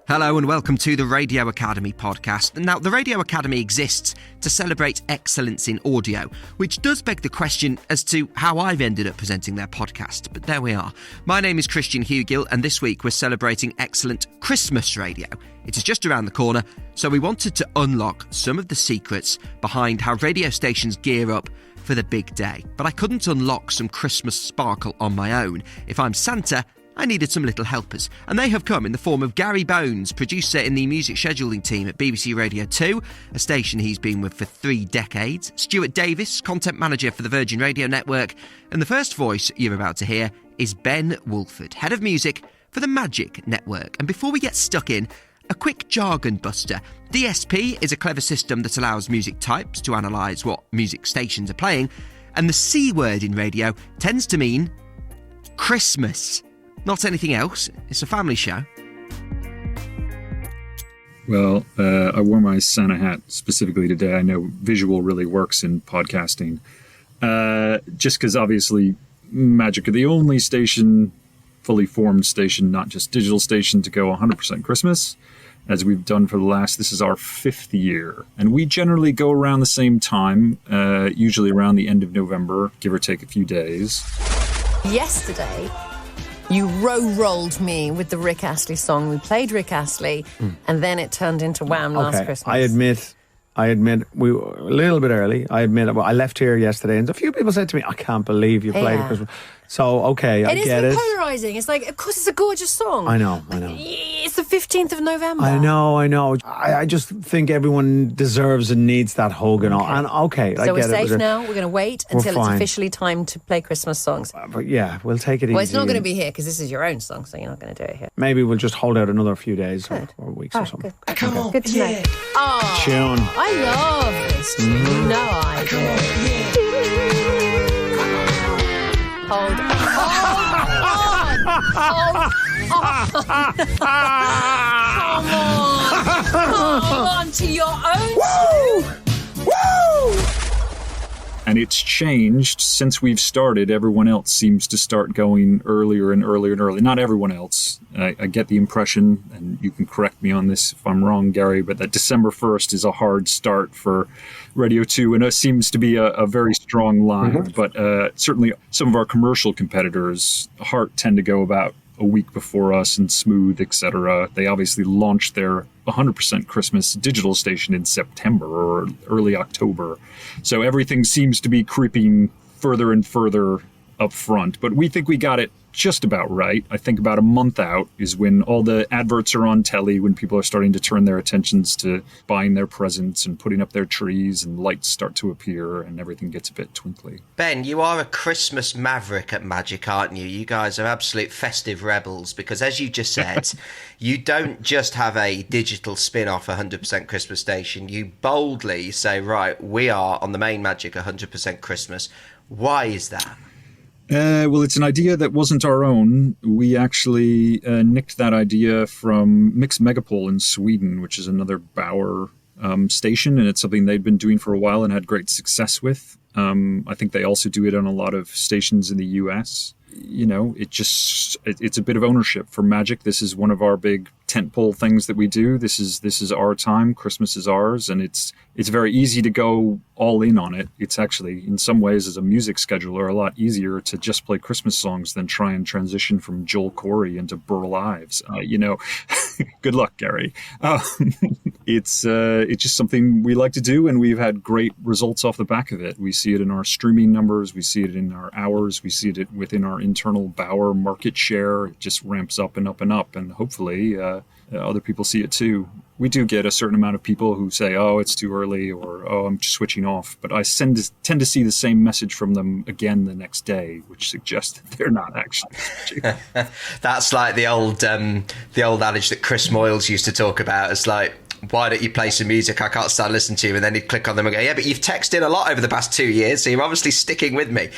Hello and welcome to the Radio Academy podcast. Now, the Radio Academy exists to celebrate excellence in audio, which does beg the question as to how I've ended up presenting their podcast. But there we are. My name is Christian Hugill, and this week we're celebrating excellent Christmas radio. It is just around the corner, so we wanted to unlock some of the secrets behind how radio stations gear up for the big day. But I couldn't unlock some Christmas sparkle on my own. If I'm Santa, I needed some little helpers, and they have come in the form of Gary Bones, producer in the music scheduling team at BBC Radio 2, a station he's been with for 3 decades, Stuart Davies, content manager for the Virgin Radio Network, and the first voice you're about to hear is Ben Woolford, head of music for the Magic Network. And before we get stuck in, a quick jargon buster. DSP is a clever system that allows music types to analyse what music stations are playing, and the C word in radio tends to mean Christmas. Not anything else. It's a family show. Well, I wore my Santa hat specifically today. I know visual really works in podcasting. Just because obviously Magic are the only station, fully formed station, not just digital station, to go 100% Christmas, as we've done for this is our 5th year. And we generally go around the same time, usually around the end of November, give or take a few days. Yesterday, you rolled me with the Rick Astley song. We played Rick Astley, and then it turned into Wham! Last Christmas. I admit, we were a little bit early. I left here yesterday, and a few people said to me, I can't believe you played it Christmas. So, okay, I get it. It is polarising. It's like, of course, it's a gorgeous song. I know. It's the 15th of November. I know. I just think everyone deserves and needs that hug and all. And okay, I get it. So we're safe now. We're going to wait until it's officially time to play Christmas songs. But yeah, we'll take it easy. Well, it's not going to be here because this is your own song, so you're not going to do it here. Maybe we'll just hold out another few days or weeks or something. Good. Come on. Good to know. Oh, tune. I love this tune. You know I do. Hold on. Come on to your own. Woo! And it's changed since we've started. Everyone else seems to start going earlier and earlier and earlier. Not everyone else. I get the impression, and you can correct me on this if I'm wrong, Gary, but that December 1st is a hard start for Radio 2, and it seems to be a very strong line. Mm-hmm. But certainly some of our commercial competitors, Heart, tend to go about a week before us, and Smooth, etc. They obviously launched their 100% Christmas digital station in September or early October. So everything seems to be creeping further and further up front. But we think we got it just about right. I think about a month out is when all the adverts are on telly, when people are starting to turn their attentions to buying their presents and putting up their trees, and lights start to appear and everything gets a bit twinkly. Ben, you are a Christmas maverick at Magic, aren't you? You guys are absolute festive rebels because, as you just said, you don't just have a digital spin-off 100% Christmas station. You boldly say, right, we are on the main Magic 100% Christmas. Why is that? Well, it's an idea that wasn't our own. We actually nicked that idea from Mix Megapol in Sweden, which is another Bauer station, and it's something they'd been doing for a while and had great success with. I think they also do it on a lot of stations in the US. You know, it's a bit of ownership for Magic. This is one of our big tentpole things that we do. This is our time. Christmas is ours, and it's very easy to go all in on it. It's actually, in some ways, as a music scheduler, a lot easier to just play Christmas songs than try and transition from Joel Corey into Burl Ives. Good luck, Gary. It's just something we like to do, and we've had great results off the back of it. We see it in our streaming numbers. We see it in our hours. We see it within our internal Bauer market share. It just ramps up and up and up, and hopefully other people see it too. We do get a certain amount of people who say, oh, it's too early, or, oh, I'm just switching off. But I tend to see the same message from them again the next day, which suggests that they're not actually switching. That's like the old adage that Chris Moyles used to talk about. It's like, why don't you play some music? I can't stand listening to you. And then he'd click on them and go, yeah, but you've texted a lot over the past 2 years, so you're obviously sticking with me.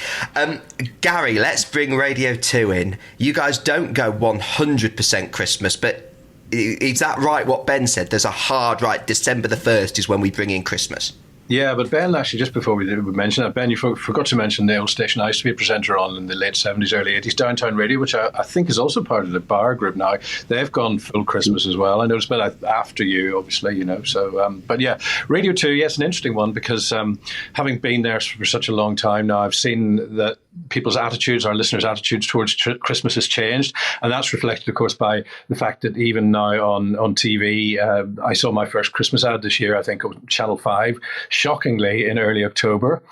Gary, let's bring Radio 2 in. You guys don't go 100% Christmas, but is that right, what Ben said? There's a hard right, December the 1st is when we bring in Christmas. Yeah, but Ben, actually, just before we mention that, Ben, you forgot to mention the old station I used to be a presenter on in the late 70s, early 80s, Downtown Radio, which I think is also part of the Bar Group now. They've gone full Christmas as well. I noticed, but after you, obviously, So, but yeah, Radio 2, yes, an interesting one, because having been there for such a long time now, I've seen that people's attitudes, our listeners' attitudes towards Christmas has changed. And that's reflected, of course, by the fact that even now on TV, I saw my first Christmas ad this year, I think on Channel 5, shockingly in early October.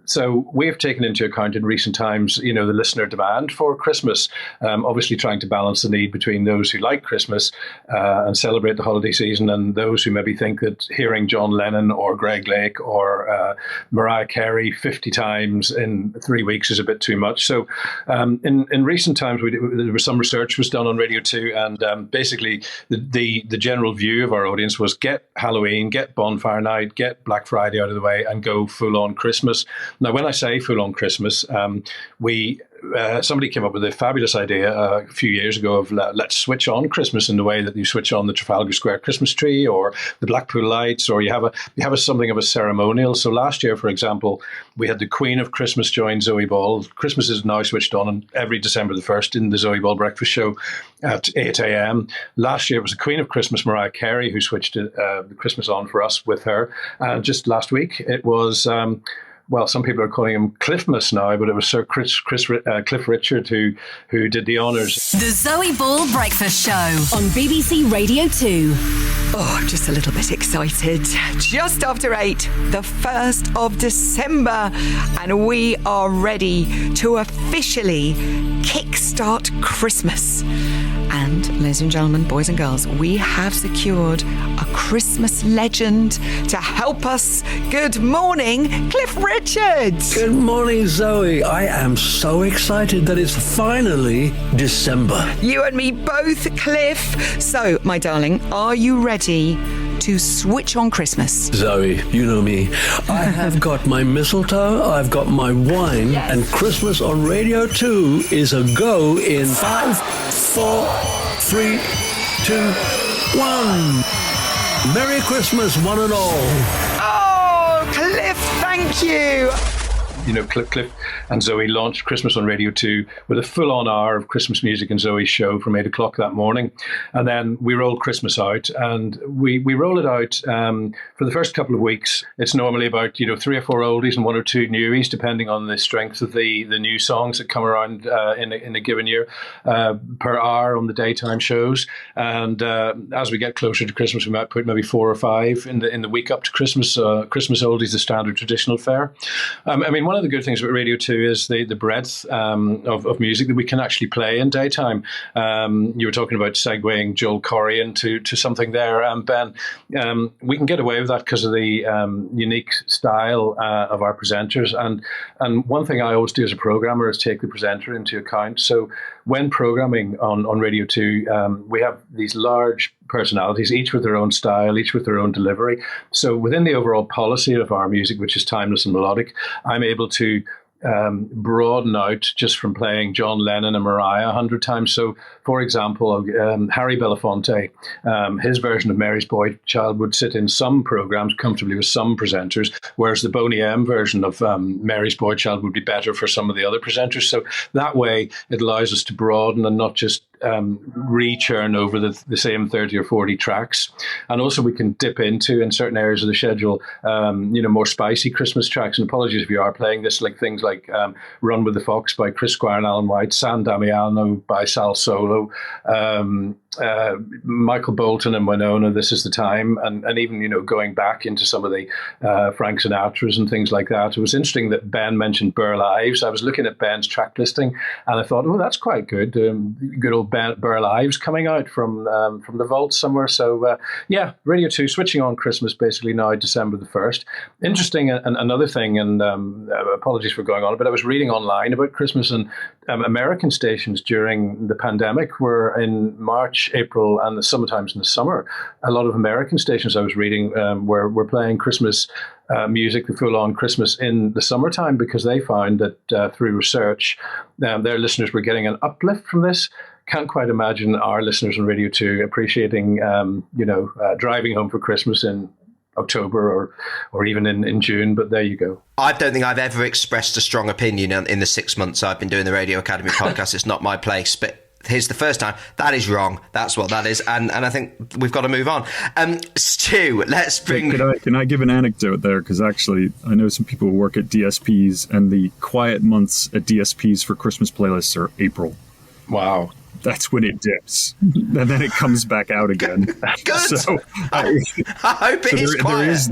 So we have taken into account in recent times, the listener demand for Christmas, obviously trying to balance the need between those who like Christmas and celebrate the holiday season and those who maybe think that hearing John Lennon or Greg Lake or Mariah Carey 50 times in 3 weeks is a bit too much. So in recent times, there was some research was done on Radio 2, and basically the general view of our audience was get Halloween, get Bonfire Night, get Black Friday out of the way, and go full on Christmas. Now, when I say full on Christmas, somebody came up with a fabulous idea a few years ago of let's switch on Christmas in the way that you switch on the Trafalgar Square Christmas tree or the Blackpool lights, or you have something of a ceremonial. So last year, for example, we had the Queen of Christmas join Zoe Ball. Christmas is now switched on every December the 1st in the Zoe Ball breakfast show at 8 a.m. Last year it was the Queen of Christmas, Mariah Carey, who switched the Christmas on for us with her. And just last week it was well, some people are calling him Cliffmas now, but it was Sir Cliff Richard who did the honours. The Zoe Ball Breakfast Show on BBC Radio 2. Oh, I'm just a little bit excited. Just after 8, the 1st of December, and we are ready to officially kickstart Christmas. And, ladies and gentlemen, boys and girls, we have secured a Christmas legend to help us. Good morning, Cliff Richards. Good morning, Zoe. I am so excited that it's finally December. You and me both, Cliff. So, my darling, are you ready to switch on Christmas? Zoe, you know me. I have got my mistletoe, I've got my wine, yes. And Christmas on Radio 2 is a go in 5, 4, 3, 2, 1. Merry Christmas, one and all. Oh, Cliff, thank you. Cliff and Zoe launched Christmas on Radio 2 with a full-on hour of Christmas music and Zoe's show from 8 o'clock that morning. And then we rolled Christmas out, and we roll it out for the first couple of weeks. It's normally about, 3 or 4 oldies and 1 or 2 newies, depending on the strength of the new songs that come around in a given year per hour on the daytime shows. And as we get closer to Christmas, we might put maybe 4 or 5 in the week up to Christmas. Christmas oldies, the standard traditional fare. One of the good things about Radio 2 is the breadth of music that we can actually play in daytime. You were talking about segueing Joel Corey into something there, Ben. We can get away with that because of the unique style of our presenters. And one thing I always do as a programmer is take the presenter into account. So when programming on Radio 2, we have these large personalities, each with their own style, each with their own delivery. So within the overall policy of our music, which is timeless and melodic, I'm able to broaden out just from playing John Lennon and Mariah 100 times. So, for example, Harry Belafonte, his version of Mary's Boy Child would sit in some programs comfortably with some presenters, whereas the Boney M version of Mary's Boy Child would be better for some of the other presenters. So that way it allows us to broaden and not just re-churn over the same 30 or 40 tracks. And also we can dip into, in certain areas of the schedule, more spicy Christmas tracks. And apologies if you are playing this, like things like Run with the Fox by Chris Squire and Alan White, San Damiano by Sal Solo, Michael Bolton and Winona, This Is the Time, and even, going back into some of the Frank Sinatras and things like that. It was interesting that Ben mentioned Burl Ives. I was looking at Ben's track listing and I thought, that's quite good. Good old Burl Ives coming out from the vault somewhere. So, Radio 2 switching on Christmas basically now, December the 1st. Interesting, and another thing, and apologies for going on, but I was reading online about Christmas, and American stations during the pandemic were in March, April, and sometimes in the summer. A lot of American stations I was reading were playing Christmas music, the full-on Christmas in the summertime, because they found that through research, their listeners were getting an uplift from this. Can't quite imagine our listeners on Radio 2 appreciating, driving home for Christmas in October or even in June, but there you go. I don't think I've ever expressed a strong opinion in the 6 months I've been doing the Radio Academy podcast. It's not my place, but here's the first time. That is wrong. That's what that is. And I think we've got to move on. Stu, let's bring... Can I give an anecdote there? Because actually, I know some people who work at DSPs, and the quiet months at DSPs for Christmas playlists are April. Wow. That's when it dips, and then it comes back out again. Good. So, I hope it is quiet.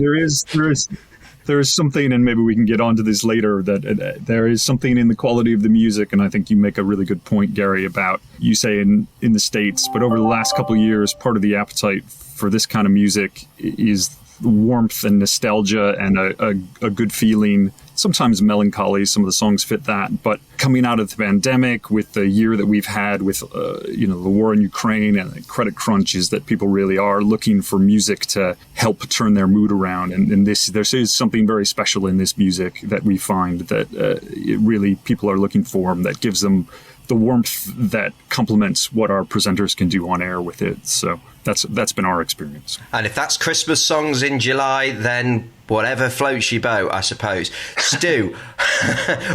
There is something, and maybe we can get onto this later, that there is something in the quality of the music, and I think you make a really good point, Gary, about you say in the States, but over the last couple of years, part of the appetite for this kind of music is warmth and nostalgia and a good feeling. Sometimes melancholy, some of the songs fit that, but coming out of the pandemic with the year that we've had with the war in Ukraine and the credit crunch, is that people really are looking for music to help turn their mood around, and there is something very special in this music that we find that it really people are looking for, that gives them the warmth that complements what our presenters can do on air with it. So that's been our experience. And if that's Christmas songs in July, then whatever floats your boat, I suppose. Stu,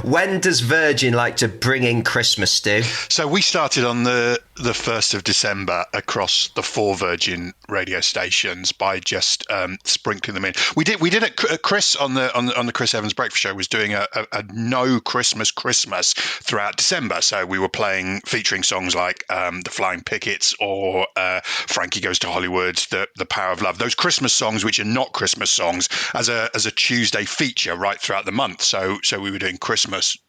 when does Virgin like to bring in Christmas, Stu? So we started on the 1st of December across the 4 Virgin radio stations by just sprinkling them in. We did it. Chris on the Chris Evans Breakfast Show was doing a no Christmas throughout December. So we were featuring songs like The Flying Pickets or Frankie Goes to Hollywood, The Power of Love. Those Christmas songs which are not Christmas songs as a Tuesday feature right throughout the month. So we were doing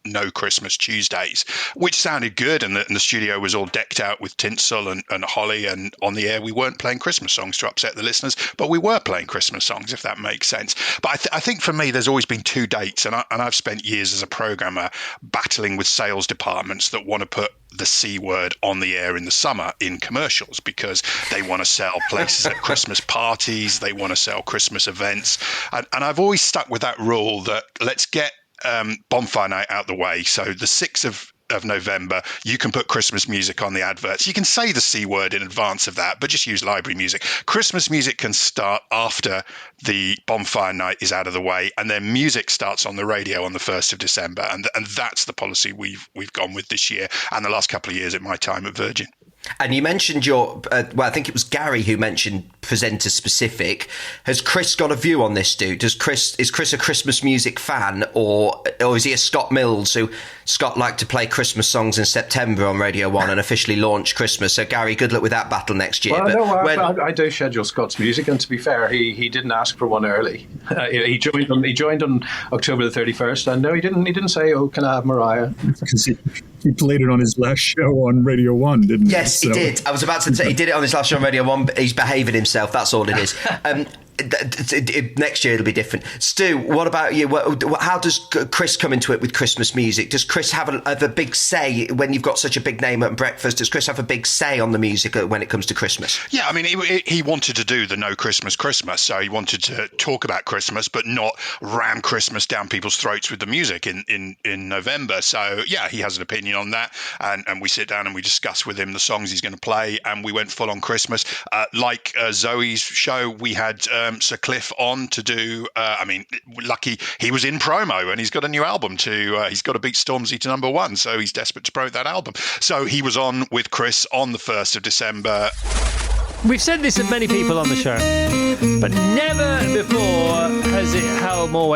no Christmas Tuesdays, which sounded good, and the studio was all decked out with tinsel and holly, and on the air we weren't playing Christmas songs to upset the listeners, but we were playing Christmas songs, if that makes sense. But I think for me there's always been 2 dates, and I've spent years as a programmer battling with sales departments that want to put the C word on the air in the summer in commercials because they want to sell places at Christmas parties, they want to sell Christmas events, and I've always stuck with that rule that let's get bonfire night out the way. So the 6th of November, you can put Christmas music on the adverts. You can say the C word in advance of that, but just use library music. Christmas music can start after the bonfire night is out of the way, and then music starts on the radio on the 1st of December. And that's the policy we've gone with this year and the last couple of years at my time at Virgin. And you mentioned your, I think it was Gary who mentioned presenter specific. Has Chris got a view on this, Stu? Is Chris a Christmas music fan, or is he a Scott Mills who Scott liked to play Christmas songs in September on Radio 1 and officially launch Christmas? So Gary, good luck with that battle next year. Well, I do schedule Scott's music, and to be fair, he didn't ask for one early. He joined on October the 31st, and no, he didn't say, "Oh, can I have Mariah?" Because he played it on his last show on Radio 1, didn't he? Yes, he did. I was about to say he did it on his last show on Radio 1, but he's behaving himself. That's all it is. Next year it'll be different. Stu, what about you? How does Chris come into it with Christmas music? Does Chris have a big say when you've got such a big name at breakfast? Does Chris have a big say on the music when it comes to Christmas? Yeah, I mean, he wanted to do the no Christmas, so he wanted to talk about Christmas but not ram Christmas down people's throats with the music in November. So yeah, he has an opinion on that, and we sit down and we discuss with him the songs he's going to play, and we went full on Christmas. Like Zoe's show, we had Sir Cliff on to do, lucky he was in promo, and he's got a new album he's got to beat Stormzy to number 1, so he's desperate to promote that album. So he was on with Chris on the 1st of December. We've said this to many people on the show, but never before has it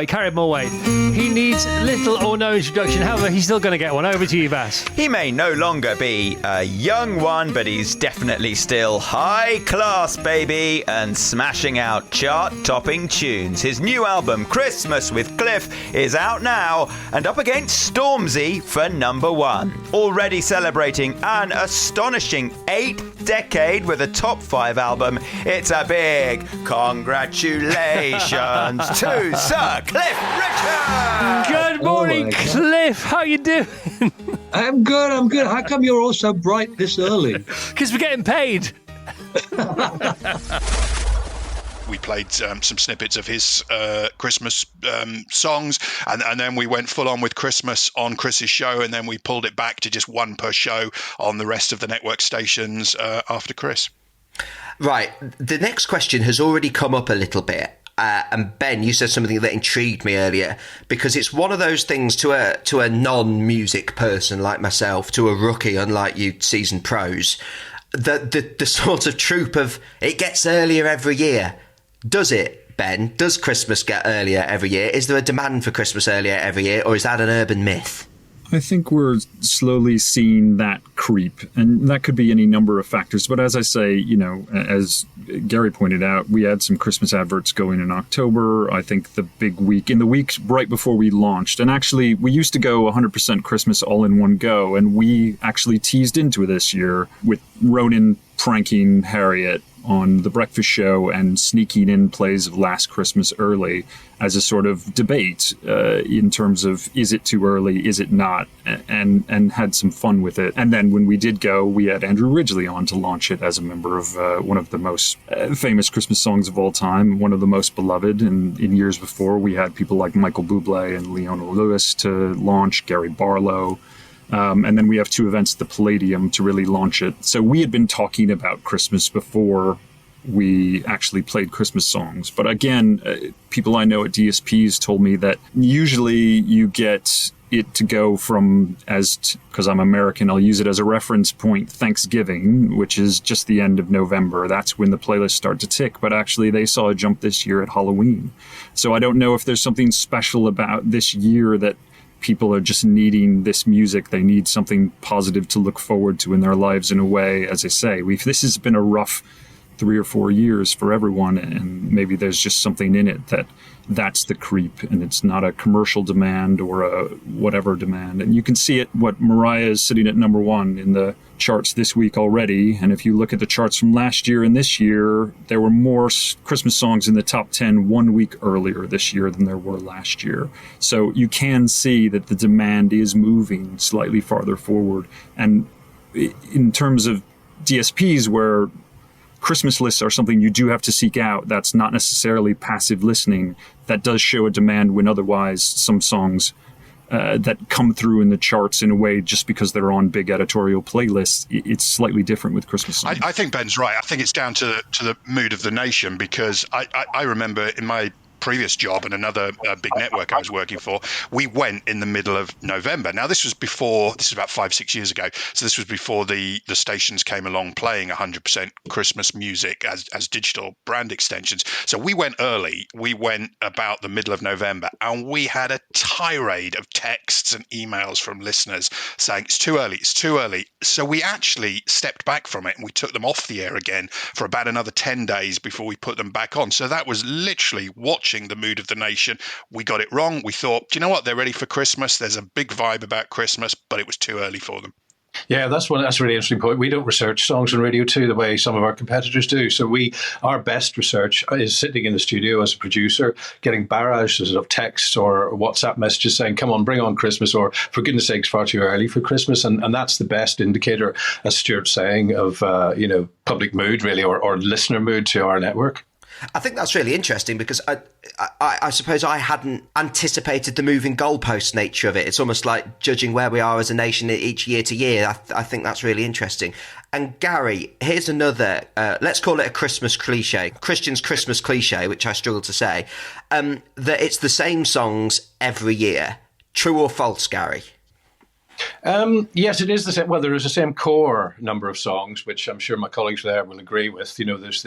carried more weight. He needs little or no introduction. However, he's still going to get one. Over to you, Bass. He may no longer be a young one, but he's definitely still high class, baby, and smashing out chart-topping tunes. His new album, Christmas with Cliff, is out now and up against Stormzy for number 1. Already celebrating an astonishing 8th decade with a top 5 album. It's a big congratulations to Sir Cliff Richard. Good morning, Cliff. How you doing? I'm good. How come you're all so bright this early? Because we're getting paid. We played some snippets of his Christmas songs, and then we went full on with Christmas on Chris's show, and then we pulled it back to just one per show on the rest of the network stations after Chris. Right. The next question has already come up a little bit. and Ben, you said something that intrigued me earlier, because it's one of those things to a non-music person like myself, to a rookie unlike you seasoned pros, the sort of trope of it gets earlier every year. Does it, Ben? Does Christmas get earlier every year? Is there a demand for Christmas earlier every year, or is that an urban myth? I think we're slowly seeing that creep, and that could be any number of factors. But as I say, as Gary pointed out, we had some Christmas adverts going in October. I think the big week, in the week right before we launched, and actually we used to go 100% Christmas all in one go, and we actually teased into it this year with Ronan pranking Harriet on The Breakfast Show and sneaking in plays of Last Christmas early as a sort of debate in terms of, is it too early, is it not, and had some fun with it. And then when we did go, we had Andrew Ridgeley on to launch it as a member of one of the most famous Christmas songs of all time, one of the most beloved. And in years before, we had people like Michael Bublé and Leona Lewis to launch, Gary Barlow. And then we have 2 events at the Palladium to really launch it. So we had been talking about Christmas before we actually played Christmas songs. But again, people I know at DSPs told me that usually you get it to go from, because I'm American, I'll use it as a reference point, Thanksgiving, which is just the end of November. That's when the playlists start to tick. But actually, they saw a jump this year at Halloween. So I don't know if there's something special about this year that people are just needing this music. They need something positive to look forward to in their lives in a way. As I say, this has been a rough 3 or 4 years for everyone, and maybe there's just something in it that's the creep, and it's not a commercial demand or a whatever demand. And you can see it, what Mariah is sitting at number 1 in the charts this week already. And if you look at the charts from last year and this year, there were more Christmas songs in the top 10 1 week earlier this year than there were last year. So you can see that the demand is moving slightly farther forward. And in terms of DSPs, where Christmas lists are something you do have to seek out, that's not necessarily passive listening, that does show a demand when otherwise some songs that come through in the charts in a way just because they're on big editorial playlists, it's slightly different with Christmas songs. I think Ben's right. I think it's down to the mood of the nation, because I remember in my previous job and another big network I was working for, we went in the middle of November. Now, this was about 5-6 years ago. So this was before the stations came along playing 100% Christmas music as digital brand extensions. So we went early. We went about the middle of November, and we had a tirade of texts and emails from listeners saying, it's too early, it's too early. So we actually stepped back from it and we took them off the air again for about another 10 days before we put them back on. So that was literally watching the mood of the nation. We got it wrong. We thought, do you know what? They're ready for Christmas. There's a big vibe about Christmas, but it was too early for them. Yeah, that's a really interesting point. We don't research songs on Radio 2 the way some of our competitors do. So our best research is sitting in the studio as a producer, getting barrages of texts or WhatsApp messages saying, come on, bring on Christmas, or for goodness sakes, far too early for Christmas. And that's the best indicator, as Stuart's saying, of public mood, really, or listener mood to our network. I think that's really interesting, because I suppose I hadn't anticipated the moving goalpost nature of it. It's almost like judging where we are as a nation each year to year. I think that's really interesting. And Gary, here's another, let's call it a Christmas cliche, Christian's Christmas cliche, which I struggle to say, that it's the same songs every year. True or false, Gary? Yes, it is the same. Well, there is the same core number of songs, which I'm sure my colleagues there will agree with. There's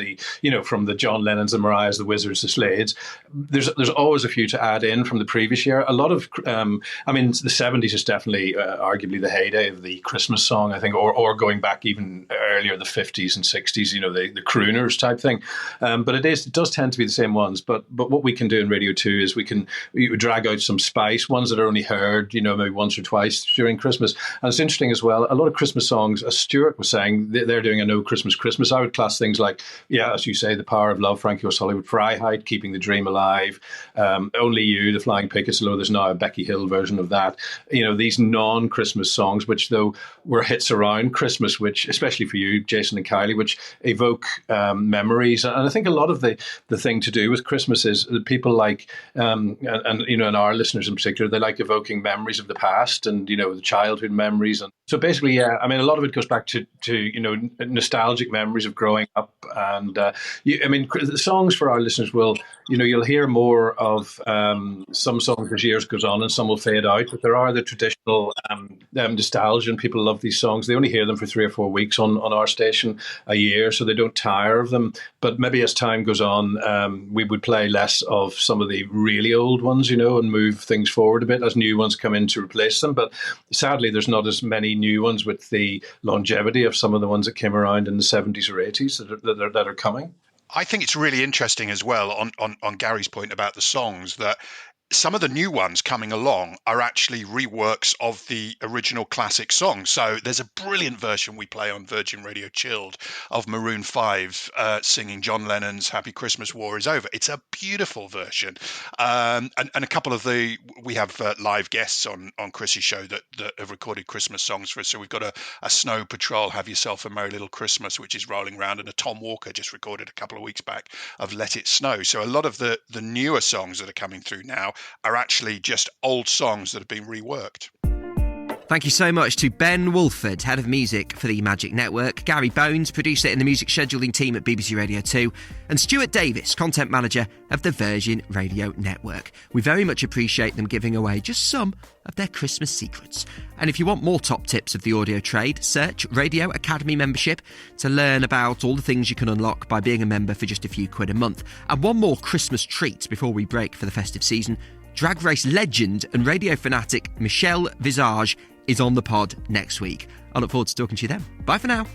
from the John Lennons, the Mariahs, the Wizards, the Slades. There's always a few to add in from the previous year. A lot of, the 70s is definitely arguably the heyday of the Christmas song, I think, or going back even earlier, the 50s and 60s, the crooners type thing. But it does tend to be the same ones. But what we can do in Radio 2 is we drag out some spice, ones that are only heard, maybe once or twice during Christmas. And it's interesting as well, a lot of Christmas songs, as Stuart was saying, they're doing a no Christmas. I would class things like, as you say, The Power of Love, Frankie Goes to Hollywood, Freiheit, Keeping the Dream Alive, Only You, The Flying Pickets, although there's now a Becky Hill version of that. These non-Christmas songs, which though were hits around Christmas, which, especially for you, Jason and Kylie, which evoke memories. And I think a lot of the thing to do with Christmas is that people like, and our listeners in particular, they like evoking memories of the past and, the childhood memories. And So basically, yeah, I mean, a lot of it goes back to nostalgic memories of growing up. And, the songs for our listeners will, you'll hear more of some songs as years goes on and some will fade out. But there are the traditional nostalgia, and people love these songs. They only hear them for 3 or 4 weeks on our station a year, so they don't tire of them. But maybe as time goes on, we would play less of some of the really old ones, and move things forward a bit as new ones come in to replace them. But sadly, there's not as many new ones with the longevity of some of the ones that came around in the 70s or 80s that are coming. I think it's really interesting as well on Gary's point about the songs that some of the new ones coming along are actually reworks of the original classic songs. So there's a brilliant version we play on Virgin Radio Chilled of Maroon 5 singing John Lennon's Happy Christmas, War is Over. It's a beautiful version. And a couple of we have live guests on Chrissy's show that have recorded Christmas songs for us. So we've got a Snow Patrol, Have Yourself a Merry Little Christmas, which is rolling around, and a Tom Walker just recorded a couple of weeks back of Let It Snow. So a lot of the newer songs that are coming through now are actually just old songs that have been reworked. Thank you so much to Ben Woolford, Head of Music for the Magic Network, Gary Bones, Producer in the Music Scheduling Team at BBC Radio 2, and Stuart Davies, Content Manager of the Virgin Radio Network. We very much appreciate them giving away just some of their Christmas secrets. And if you want more top tips of the audio trade, search Radio Academy Membership to learn about all the things you can unlock by being a member for just a few quid a month. And one more Christmas treat before we break for the festive season. Drag Race legend and radio fanatic Michelle Visage is on the pod next week. I look forward to talking to you then. Bye for now.